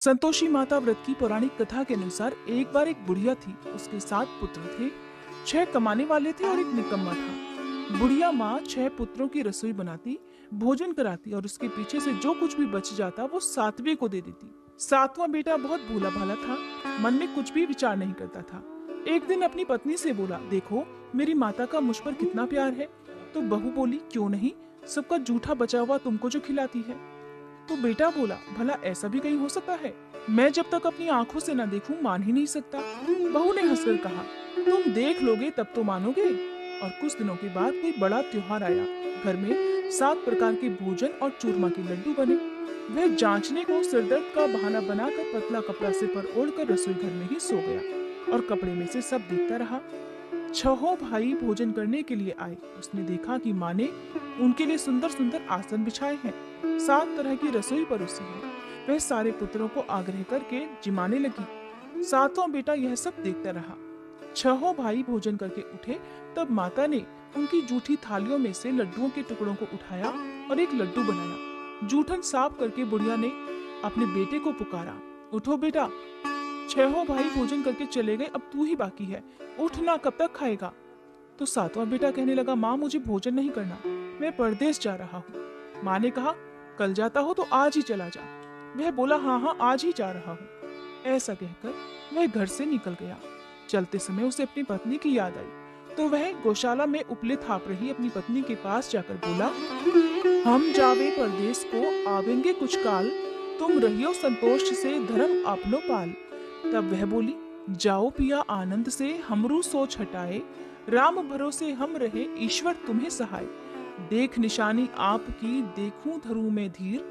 संतोषी माता व्रत की पौराणिक कथा के अनुसार एक बार एक बुढ़िया थी। उसके 7 पुत्र थे। 6 कमाने वाले थे और एक निकम्मा था। बुढ़िया माँ 6 पुत्रों की रसोई बनाती, भोजन कराती और उसके पीछे से जो कुछ भी बच जाता वो 7वें को दे देती। 7वां बेटा बहुत भोला भाला था, मन में कुछ भी विचार नहीं करता था। एक दिन अपनी पत्नी से बोला, देखो मेरी माता का मुझ पर कितना प्यार है। तो बहू बोली, क्यों नहीं, सबका जूठा बचा हुआ तुमको जो खिलाती है। तो बेटा बोला, भला ऐसा भी कहीं हो सकता है? मैं जब तक अपनी आंखों से न देखूं मान ही नहीं सकता। बहू ने हंसकर कहा, तुम देख लोगे तब तो मानोगे। और कुछ दिनों के बाद कोई बड़ा त्योहार आया। घर में 7 प्रकार के भोजन और चूरमा के लड्डू बने। वह जांचने को सिरदर्द का बहाना बनाकर पतला कपड़ा सिर पर ओढ़कर रसोई घर में ही सो गया और कपड़े में से सब देखता रहा। 6 भाई भोजन करने के लिए आए। उसने देखा कि माँ ने उनके लिए सुंदर सुंदर आसन बिछाए हैं, 7 तरह की रसोई परोसी है। वह सारे पुत्रों को आग्रह करके जिमाने लगी। 7वां बेटा यह सब देखता रहा। 6 भाई भोजन करके उठे, तब माता ने उनकी जूठी थालियों में से लड्डुओं के टुकड़ों को उठाया और एक लड्डू बनाया। जूठन साफ करके बुढ़िया ने अपने बेटे को पुकारा, उठो बेटा, 6 भाई भोजन करके चले गए, अब तू ही बाकी है, उठना, कब तक खाएगा। तो 7वां बेटा कहने लगा, माँ मुझे भोजन नहीं करना, मैं परदेश जा रहा हूँ। माँ ने कहा, कल जाता हो तो आज ही चला जा। वह बोला, हाँ हाँ आज ही जा रहा हूँ। ऐसा कहकर वह घर से निकल गया। चलते समय उसे अपनी पत्नी की याद आई, तो वह गौशाला में उपले थाप रही अपनी पत्नी के पास जाकर बोला, हम जावे परदेश को आवेंगे कुछ काल, तुम रहियो संतोष से धर्म आपनो पाल। तब वह बोली, जाओ पिया आनंद से हमरू सोच हटाए, राम भरोसे हम रहे ईश्वर तुम्हें सहाय। देख निशानी आपकी देखूं धरूं में धीर,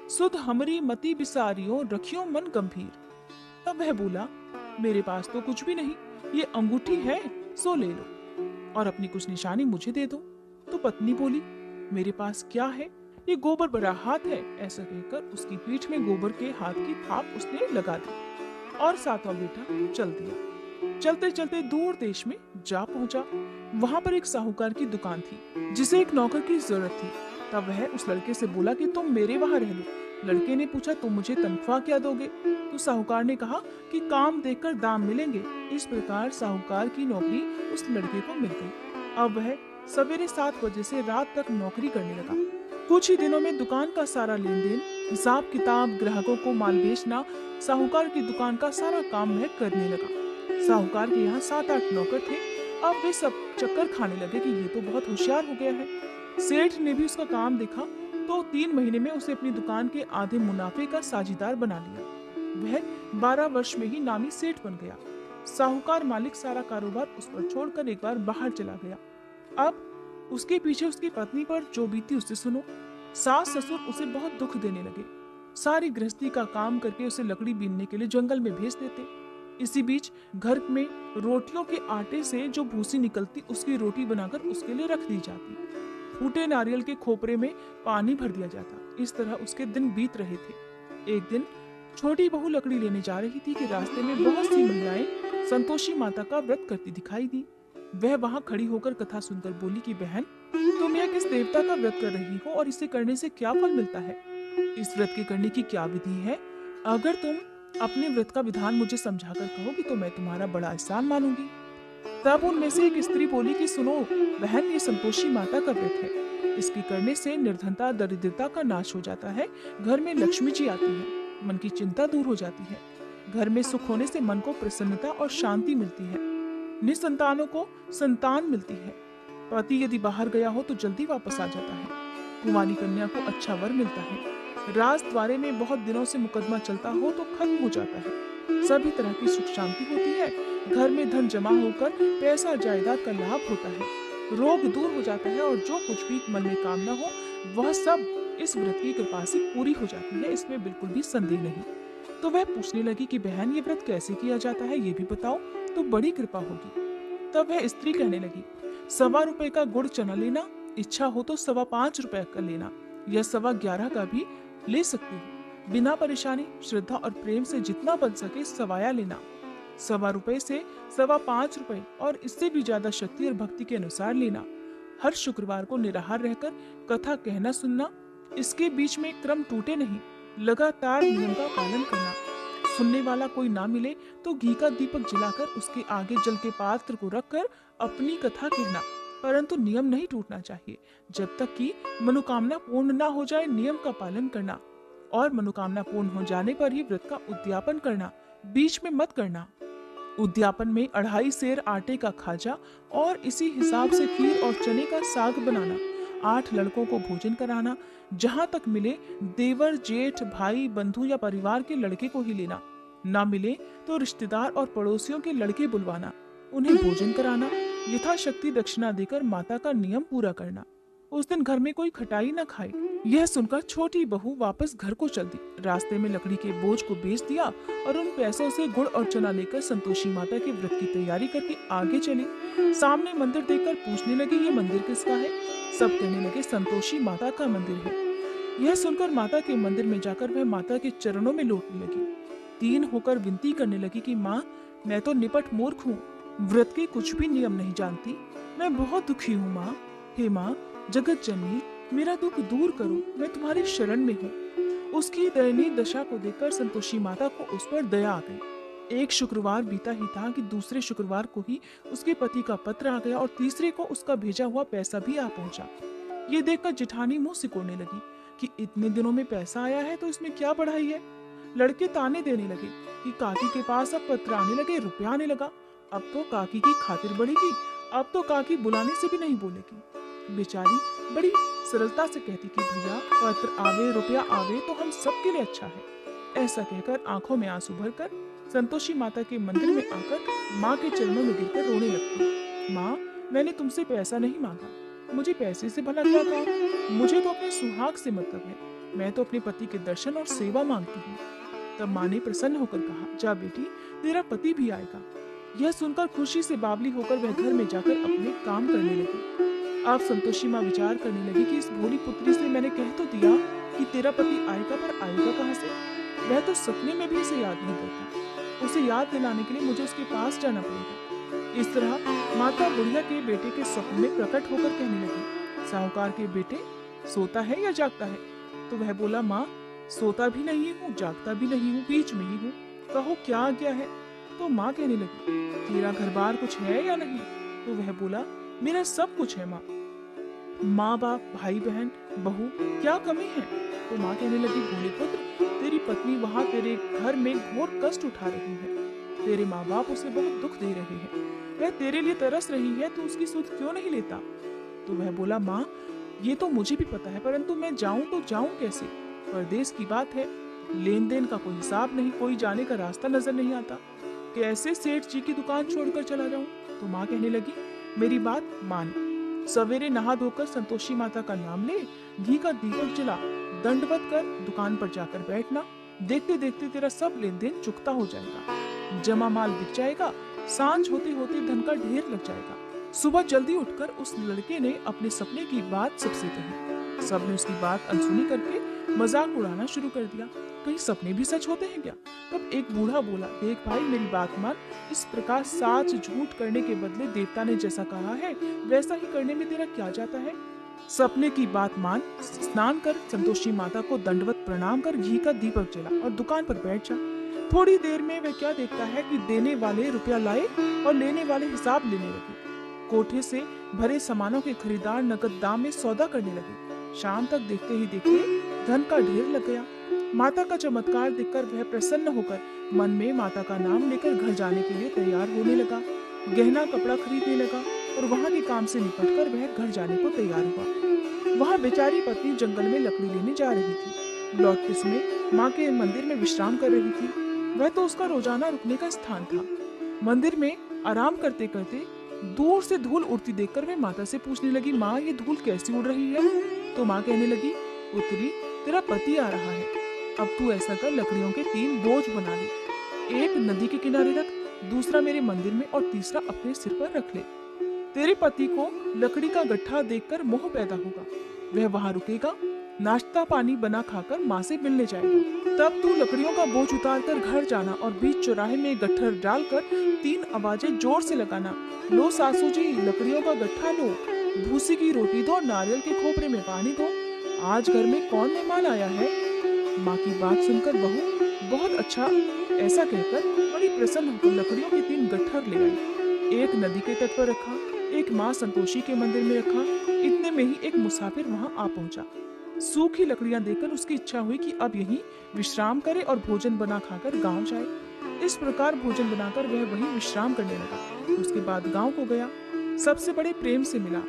सुध हमरी मति बिसारियों रखियो मन गंभीर। तब वह बोला, मेरे पास तो कुछ भी नहीं, ये अंगूठी है सो ले लो और अपनी कुछ निशानी मुझे दे दो। तो पत्नी बोली, मेरे पास क्या है, ये गोबर भरा हाथ है। ऐसा कहकर उसकी पीठ में गोबर के हाथ की थाप उसने लगा दी और 7वां बेटा चल दिया। चलते चलते दूर देश में जा पहुंचा। वहां पर एक साहूकार की दुकान थी जिसे एक नौकर की जरूरत थी। तब वह उस लड़के से बोला कि तुम मेरे वहां रह लो। लड़के ने पूछा, तुम मुझे तनख्वाह क्या दोगे? तो साहूकार ने कहा कि काम देखकर दाम मिलेंगे। इस प्रकार साहूकार की नौकरी उस लड़के को मिल गई। अब वह सवेरे 7 बजे से रात तक नौकरी करने लगा। कुछ ही दिनों में दुकान का सारा लेन देन, हिसाब किताब, ग्राहकों को माल बेचना, साहूकार की दुकान का सारा काम वह करने लगा। साहूकार के यहाँ 7-8 नौकर थे। अब वे सब चक्कर खाने लगे कि ये तो बहुत होशियार हो गया है। सेठ ने भी उसका काम देखा तो 3 महीने में उसे अपनी दुकान के आधे मुनाफे का साझीदार बना लिया। वह 12 वर्ष में ही नामी सेठ बन गया। साहूकार मालिक सारा कारोबार उस पर छोड़कर एक बार बाहर चला गया। अब उसके पीछे उसकी पत्नी पर जो बीती उसे सुनो। सास ससुर उसे बहुत दुख देने लगे। सारी गृहस्थी का काम करके उसे लकड़ी बीनने के लिए जंगल में भेज देते। इसी बीच घर में रोटियों के आटे से जो भूसी निकलती उसकी रोटी बनाकर उसके लिए रख दी जाती। फूटे नारियल के खोपरे में पानी भर दिया जाता। इस तरह उसके दिन बीत रहे थे। एक दिन छोटी बहू लकड़ी लेने जा रही थी कि रास्ते में बहुत सी महिलाएं संतोषी माता का व्रत करती दिखाई दी। वह वहां खड़ी होकर कथा सुनकर बोली कि बहन, तुम यह किस देवता का व्रत कर रही हो और इसे करने से क्या फल मिलता है? इस व्रत के करने की क्या विधि है? अगर तुम अपने व्रत का विधान मुझे समझाकर कहोगी तो मैं तुम्हारा बड़ा एहसान मानूंगी। तब उनमें से एक स्त्री बोली कि सुनो बहन, ये संतोषी माता का व्रत है। इसके करने से निर्धनता दरिद्रता का नाश हो जाता है, घर में लक्ष्मी जी आती है, मन की चिंता दूर हो जाती है, घर में सुख होने से मन को प्रसन्नता और शांति मिलती है, निसंतानों को संतान मिलती है, पति यदि बाहर गया हो तो जल्दी वापस आ जाता है, कुंवारी कन्या को अच्छा वर मिलता है, राज द्वारे में बहुत दिनों से मुकदमा चलता हो तो खत्म हो जाता है, सभी तरह की सुख शांति होती है, घर में धन जमा होकर पैसा जायदाद का लाभ होता है, रोग दूर हो जाता है और जो कुछ भी मन में कामना हो वह सब इस व्रत की कृपा से पूरी हो जाती है, इसमें बिल्कुल भी संदेह नहीं। तो वह पूछने लगी कि बहन, ये व्रत कैसे किया जाता है, ये भी बताओ तो बड़ी कृपा होगी। तब वह स्त्री कहने लगी, 1.25 रुपए का गुड़ चना लेना, इच्छा हो तो 5.25 रुपए का लेना या 11.25 का भी ले सकती हो। बिना परेशानी, श्रद्धा और प्रेम से जितना बन सके सवाया लेना। 1.25 रुपए से 5.25 रुपए और इससे भी ज्यादा शक्ति और भक्ति के अनुसार लेना। हर शुक्रवार को निराहार रहकर कथा कहना सुनना। इसके बीच में क्रम टूटे नहीं, लगातार नियम का पालन करना। सुनने वाला कोई ना मिले तो घी का दीपक जलाकर उसके आगे जल के पात्र को रखकर अपनी कथा कहना, परंतु नियम नहीं टूटना चाहिए। जब तक कि मनोकामना पूर्ण ना हो जाए नियम का पालन करना, और मनोकामना पूर्ण हो जाने पर ही व्रत का उद्यापन करना, बीच में मत करना। उद्यापन में 2.5 सेर आटे का खाजा और इसी हिसाब से खीर और चने का साग बनाना, 8 लड़कों को भोजन कराना, जहां तक मिले देवर जेठ भाई बंधु या परिवार के लड़के को ही लेना, ना मिले तो रिश्तेदार और पड़ोसियों के लड़के बुलवाना, उन्हें भोजन कराना, यथाशक्ति दक्षिणा देकर माता का नियम पूरा करना। उस दिन घर में कोई खटाई न खाए। यह सुनकर छोटी बहू वापस घर को चल दी। रास्ते में लकड़ी के बोझ को बेच दिया और उन पैसों से गुड़ और चना लेकर संतोषी माता के व्रत की तैयारी करके आगे चली। सामने मंदिर देखकर पूछने लगी, ये मंदिर किसका है? सब कहने लगे, संतोषी माता का मंदिर है। यह सुनकर माता के मंदिर में जाकर वह माता के चरणों में लौटने लगी। दीन होकर विनती करने लगी कि माँ, मैं तो निपट मूर्ख हूँ, व्रत के कुछ भी नियम नहीं जानती, मैं बहुत दुखी हूँ माँ। हे माँ जगत जननी, मेरा दुख दूर करो, मैं तुम्हारी शरण में हूँ। उसकी दयनीय दशा को देखकर संतोषी माता को उस पर दया आ गई। एक शुक्रवार बीता ही था कि दूसरे शुक्रवार को ही उसके पति का पत्र आ गया और तीसरे को उसका भेजा हुआ पैसा भी आ पहुंचा। ये देखकर जेठानी मुंह सिकोड़ने लगी कि इतने दिनों में पैसा आया है तो इसमें क्या बढ़ाई है। लड़के ताने देने लगे कि काकी के पास अब पत्र आने लगे, रुपया आने लगा, अब तो काकी की खातिर बढ़ेगी, अब तो काकी बुलाने से भी नहीं बोलेगी। बेचारी बड़ी सरलता से कहती कि भैया पत्र आवे रुपया आवे तो हम सबके लिए अच्छा है। ऐसा कहकर आंखों में आंसू भरकर संतोषी माता के मंदिर में आकर माँ के चरणों में गिरकर रोने लगती। माँ, मैंने तुमसे पैसा नहीं मांगा, मुझे पैसे से भला क्या काम, मुझे तो अपने सुहाग से मतलब है, मैं तो अपने पति के दर्शन और सेवा मांगती हूँ। तब माँ ने प्रसन्न होकर कहा, जा बेटी, तेरा पति भी आएगा। यह सुनकर खुशी से बावली होकर वह घर में जाकर अपने काम करने लगी। अब संतोषी माँ विचार करने लगी कि इस भोली पुत्री से मैंने कह तो दिया कि तेरा पति आएगा, पर आएगा कहाँ से? वह तो सपने में भी इसे याद नहीं करता। उसे याद दिलाने के लिए मुझे उसके पास जाना पड़ेगा। इस तरह माता बुढ़िया के बेटे के स्वप्न में प्रकट होकर कहने लगी, साहूकार के बेटे, सोता है या जागता है? तो वह बोला, माँ, सोता भी नहीं हूँ, जागता भी नहीं हूँ, बीच में ही हूँ, कहो क्या आज्ञा है? तो माँ कहने लगी, तेरा घर बार कुछ है या नहीं? तो वह बोला, मेरा सब कुछ है माँ, माँ बाप भाई बहन बहू, क्या कमी है? तो माँ कहने लगी, भोले पुत्र, तेरी पत्नी वहाँ तेरे घर में घोर कष्ट उठा रही है, तेरे माँ बाप उसे बहुत दुख दे रहे हैं, वह तेरे लिए तरस रही है, तो उसकी सुध क्यों नहीं लेता? तो वह बोला, माँ, ये तो मुझे भी पता है, परंतु मैं जाऊँ तो जाऊँ कैसे? परदेश की बात है, लेन देन का कोई हिसाब नहीं, कोई जाने का रास्ता नजर नहीं आता, कैसे सेठ जी की दुकान छोड़कर चला जाऊं? तो माँ कहने लगी, मेरी बात मान, सवेरे नहा धोकर संतोषी माता का नाम ले, घी का दीपक जला, दंडवत कर दुकान पर जाकर बैठना, देखते देखते तेरा सब लेन देन चुकता हो जाएगा, जमा माल बिक जाएगा, सांझ होते होते धन का ढेर लग जाएगा। सुबह जल्दी उठकर उस लड़के ने अपने सपने की बात सबसे कही। सबने उसकी बात अनसुनी करके मजाक उड़ाना शुरू कर दिया, कहीं सपने भी सच होते हैं क्या? तब एक बूढ़ा बोला, देख भाई, मेरी बात मान, इस प्रकार साच झूठ करने के बदले देवता ने जैसा कहा है वैसा ही करने में तेरा क्या जाता है? सपने की बात मान, स्नान कर, संतोषी माता को दंडवत प्रणाम कर, घी का दीपक जला और दुकान पर बैठ जा। थोड़ी देर में वह क्या देखता है कि देने वाले रुपया लाए और लेने वाले हिसाब लेने लगे। कोठे से भरे सामानों के खरीदार नकद दाम में सौदा करने लगे। शाम तक देखते ही देखते धन का ढेर लग गया। माता का चमत्कार देखकर वह प्रसन्न होकर मन में माता का नाम लेकर घर जाने के लिए तैयार होने लगा। गहना कपड़ा खरीदने लगा और वहाँ के काम से निपटकर वह घर जाने को तैयार हुआ। वहाँ बेचारी पत्नी जंगल में लकड़ी लेने जा रही थी। लौटते समय माँ के मंदिर में विश्राम कर रही थी। वह तो उसका रोजाना रुकने का स्थान था। मंदिर में आराम करते करते दूर से धूल उड़ती देखकर वह माता से पूछने लगी, माँ, ये धूल कैसी उड़ रही है? तो माँ कहने लगी, पुत्री, तेरा पति आ रहा है, अब तू ऐसा कर, लकड़ियों के 3 बोझ बना ले, एक नदी के किनारे रख, दूसरा मेरे मंदिर में और तीसरा अपने सिर पर रख ले। तेरे पति को लकड़ी का गट्ठा देखकर मोह पैदा होगा, वह वहाँ रुकेगा, नाश्ता पानी बना खाकर माँ से मिलने जाएगा। तब तू लकड़ियों का बोझ उतार कर घर जाना और बीच चौराहे में गट्ठर डालकर 3 आवाजें जोर से लगाना, लो सासू जी, लकड़ियों का गट्ठा लो, भूसी की रोटी दो, नारियल के खोपरे में पानी दो, आज घर में कौन मेहमान आया है? माँ की बात सुनकर बहू बहुत अच्छा। ऐसा कहकर बड़ी प्रसन्न होकर लकड़ियों के 3 गट्ठर ले आई। एक नदी के तट पर रखा, एक माँ संतोषी के मंदिर में रखा। इतने में ही एक मुसाफिर वहाँ आ पहुंचा। सूखी लकड़ियां देखकर उसकी इच्छा हुई कि अब यहीं विश्राम करे और भोजन बना खाकर गांव जाए। इस प्रकार भोजन बनाकर वह वहीं विश्राम करने लगा। उसके बाद गांव को गया, सबसे बड़े प्रेम से मिला।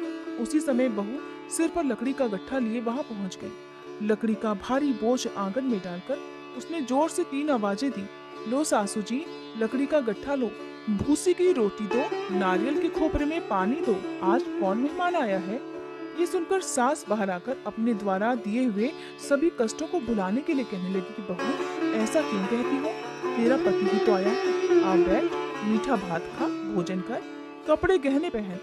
उसी समय बहू सिर पर लकड़ी का गट्ठा लिए वहां पहुंच गई। लकड़ी का भारी बोझ आंगन में डालकर उसने जोर से 3 आवाजें दी। लो सासू जी, लकड़ी का गट्ठा लो, भूसी की रोटी दो, नारियल के खोपरे में पानी दो, आज कौन मेहमान आया है। ये सुनकर सास बाहर आकर अपने द्वारा दिए हुए सभी कष्टों को भुलाने के लिए कहने लगी कि बहू, ऐसा क्यों कहती हो, तेरा पति ही तो आया है, आ बैठ, मीठा भात खा, भोजन कर, कपड़े गहने पहन।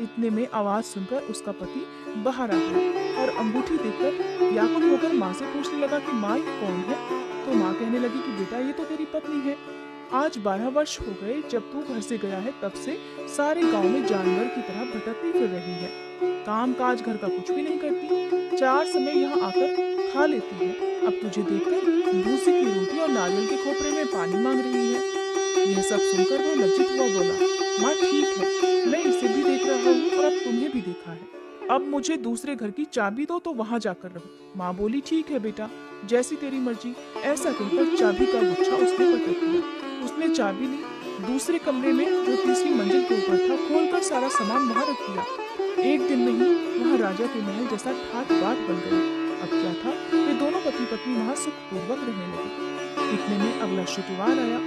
इतने में आवाज सुनकर उसका पति बाहर आ गया और अंगूठी देखकर व्याकुल होकर माँ से पूछने लगा कि माँ ये कौन है। तो माँ कहने लगी कि बेटा ये तो तेरी पत्नी है। आज 12 वर्ष हो गए जब तू घर से गया है, तब से सारे गांव में जानवर की तरह भटकती फिर रही है। काम काज घर का कुछ भी नहीं करती, 4 समय यहाँ आकर खा लेती है। अब तुझे देखकर भूसी की रोटी और नारियल के खोपरे में पानी मांग रही है। यह सब सुनकर वह लज्जित हुआ, बोला, माँ ठीक है, मैं इसे भी देख रहा हूँ और अब तुम्हें भी देखा है। अब मुझे दूसरे घर की चाबी दो तो वहाँ जाकर रहो। माँ बोली, ठीक है बेटा, जैसी तेरी मर्जी। ऐसा कहकर चाबी का गुच्छा उसने पटक दिया। उसने चाबी ली, दूसरे कमरे में जो तीसरी मंजिल के ऊपर था खोलकर सारा सामान वहाँ रख दिया। एक दिन में ही वहाँ राजा के महल जैसा ठाट बाट बन गया। अब क्या था, वे दोनों पति पत्नी वहाँ सुखपूर्वक रहने लगे। इतने में अगला शुक्रवार आया।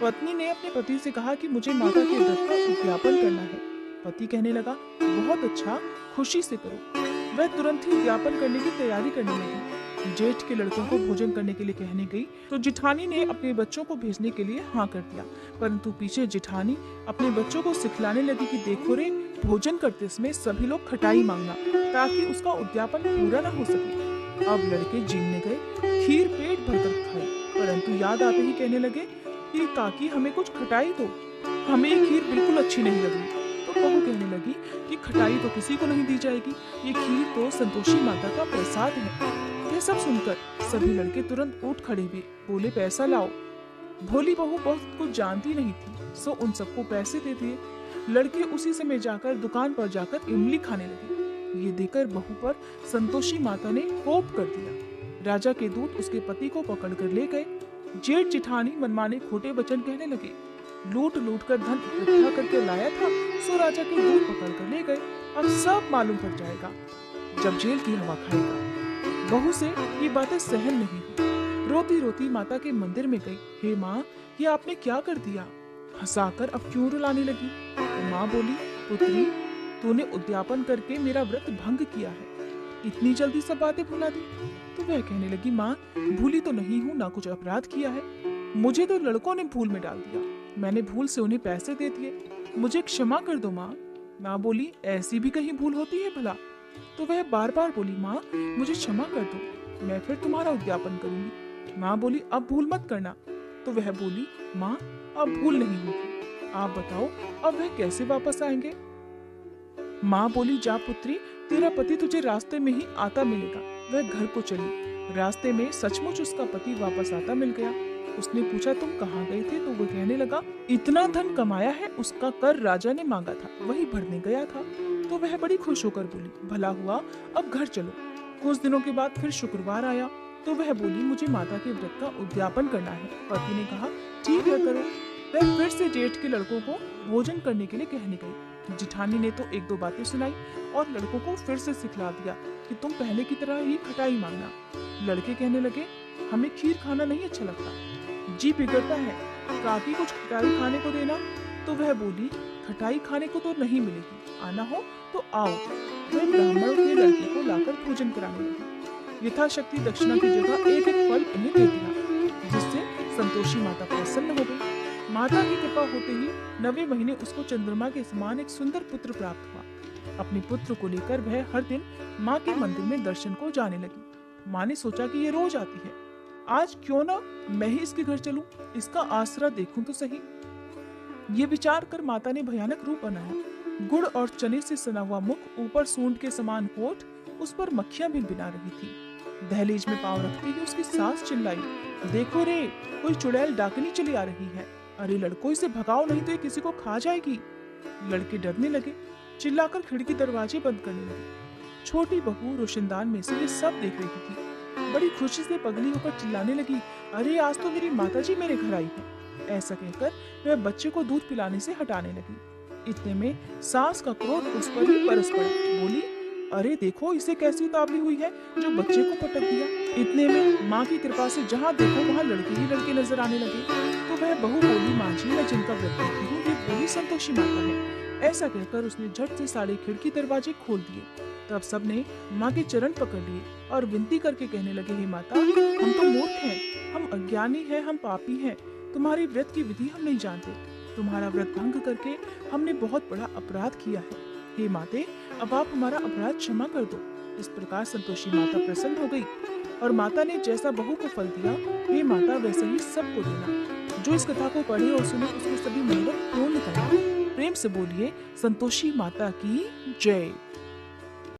पत्नी ने अपने पति से कहा कि मुझे माता के व्रत का उद्यापन करना है। पति कहने लगा, बहुत अच्छा, खुशी से करो। वह तुरंत ही उद्यापन करने की तैयारी करने लगी। जेठ के लड़कों को भोजन करने के लिए कहने गई तो जिठानी ने अपने बच्चों को भेजने के लिए हाँ कर दिया, परंतु पीछे जिठानी अपने बच्चों को सिखलाने लगी कि देखो रे, भोजन करते समय सभी लोग खटाई मांगना ताकि उसका उद्यापन पूरा न हो सके। अब लड़के जीमने गए, खीर पेट भरकर खाई, परंतु याद आते ही कहने लगे कि काकी हमें कुछ खटाई दो, हमें ये खीर बिल्कुल अच्छी नहीं लगी। तो बहू कहने लगी कि खटाई तो किसी को नहीं दी जाएगी, ये खीर तो संतोषी माता का प्रसाद है। यह सब सुनकर सभी लड़के तुरंत उठ खड़े हुए, बोले, पैसा लाओ। भोली बहू बहुत कुछ जानती नहीं थी, सो उन सबको पैसे दे दिए। लड़के उसी समय जाकर दुकान पर जाकर इमली खाने लगे। ये देखकर बहू पर संतोषी माता ने कोप कर दिया। राजा के दूत उसके पति को पकड़कर ले गए। जेठ जिठानी मनमाने खोटे वचन कहने लगे। लूट लूट कर धन इकट्ठा करके लाया था, सो राजा के दूत पकड़ कर ले गए। अब सब मालूम पड़ जाएगा जब जेल की हवा खाएगा। बहू से ये बातें सहन नहीं हुई। रोती रोती माता के मंदिर में गई। हे माँ, ये आपने क्या कर दिया? हंसाकर अब क्यों रुलाने लगी? तो माँ बोली, पुत्री, तूने उद्यापन करके मेरा व्रत भंग किया है, इतनी जल्दी सब बातें भुला दी। तो वह कहने लगी, माँ, भूली तो नहीं हूँ, ना कुछ अपराध किया है, मुझे तो लड़कों ने भूल में डाल दिया, मैंने भूल से उन्हें पैसे दे दिए, मुझे क्षमा कर दो माँ। माँ बोली, ऐसी भी कहीं भूल होती है भला? तो वह बार बार बोली, माँ मुझे क्षमा कर दो, मैं फिर तुम्हारा उद्यापन करूंगी। माँ बोली, अब भूल मत करना। तो वह बोली, माँ अब भूल नहीं होगी, आप बताओ अब वह कैसे वापस आएंगे? माँ बोली, जा पुत्री, तेरा पति तुझे रास्ते में ही आता मिलेगा। वह घर को चली। रास्ते में सचमुच उसका पति वापस आता मिल गया। उसने पूछा, तुम कहाँ गए थे? तो वो कहने लगा, इतना धन कमाया है, उसका कर राजा ने मांगा था, वही भरने गया था। तो वह बड़ी खुश होकर बोली, भला हुआ, अब घर चलो। कुछ दिनों के बाद फिर शुक्रवार आया। तो वह बोली, मुझे माता के व्रत का उद्यापन करना है। पति ने कहा, ठीक है, करो। वह फिर से जेठ के लड़कों को भोजन करने के लिए कहने गई। जिठानी ने तो 1-2 बातें सुनाई और लड़कों को फिर से सिखला दिया कि तुम पहले की तरह ही खटाई मांगना। लड़के कहने लगे, हमें खीर खाना नहीं अच्छा लगता, जी बिगड़ता है, काकी कुछ खटाई खाने को देना। तो वह बोली, खटाई खाने को तो नहीं मिलेगी, आना हो तो आओ। वह ब्राह्मण के लड़के को लाकर भोजन कराने लगी। यथाशक्ति दक्षिणा की जगह एक एक फल उन्हें दे दिया, जिससे संतोषी माता प्रसन्न हो गई। माता की कृपा होते ही 9वें महीने उसको चंद्रमा के समान एक सुंदर पुत्र प्राप्त हुआ। अपने पुत्र को लेकर वह हर दिन माँ के मंदिर में दर्शन को जाने लगी। माँ ने सोचा कि ये रोज आती है, आज क्यों ना मैं ही इसके घर चलूं, इसका आसरा देखूं तो सही। ये विचार कर माता ने भयानक रूप बनाया। गुड़ और चने से सना हुआ मुख, ऊपर सूंड के समान होठ, उस पर मक्खियां भी बिना रही थी। दहलीज में पांव रखते ही उसकी सास चिल्लाई, देखो रे, कोई चुड़ैल डाकनी चली आ रही है। अरे लड़कों, इसे भगाओ, नहीं तो ये किसी को खा जाएगी। लड़के डरने लगे, चिल्लाकर खिड़की दरवाजे बंद करने लगे। छोटी बहू रोशनदान में से ये सब देख रही थी। बड़ी खुशी से पगली होकर चिल्लाने लगी, अरे आज तो मेरी माताजी मेरे घर आई है। ऐसा कहकर वह बच्चे को दूध पिलाने से हटाने लगी। इतने में सास का क्रोध उस पर ही बरस पड़ा। बोली, अरे देखो इसे कैसी उतावली हुई है जो बच्चे को पटक दिया। इतने में माँ की कृपा से जहाँ देखो वहाँ लड़के ही लड़के नजर आने लगे। तो वह बहू बोली, माँ जी, मैं जिनका व्रत करती हूँ ये बोली संतोषी माता है। ऐसा कहकर उसने झट से सारे खिड़की दरवाजे खोल दिए। तब सबने माँ के चरण पकड़ लिए और विनती करके कहने लगे, हे माता, हम तो मूर्ख हैं, हम अज्ञानी हैं, हम पापी हैं। तुम्हारी व्रत की विधि हम नहीं जानते। तुम्हारा व्रत भंग करके हमने बहुत बड़ा अपराध किया है। हे माते, अब आप हमारा अपराध क्षमा कर दो। इस प्रकार संतोषी माता प्रसन्न हो गई और माता ने जैसा बहू को फल दिया, हे माता, वैसे ही सबको देना। जो इस कथा को पढ़े और सुने उसके सभी मंगल पूर्ण करना। प्रेम से बोलिए संतोषी माता की जय।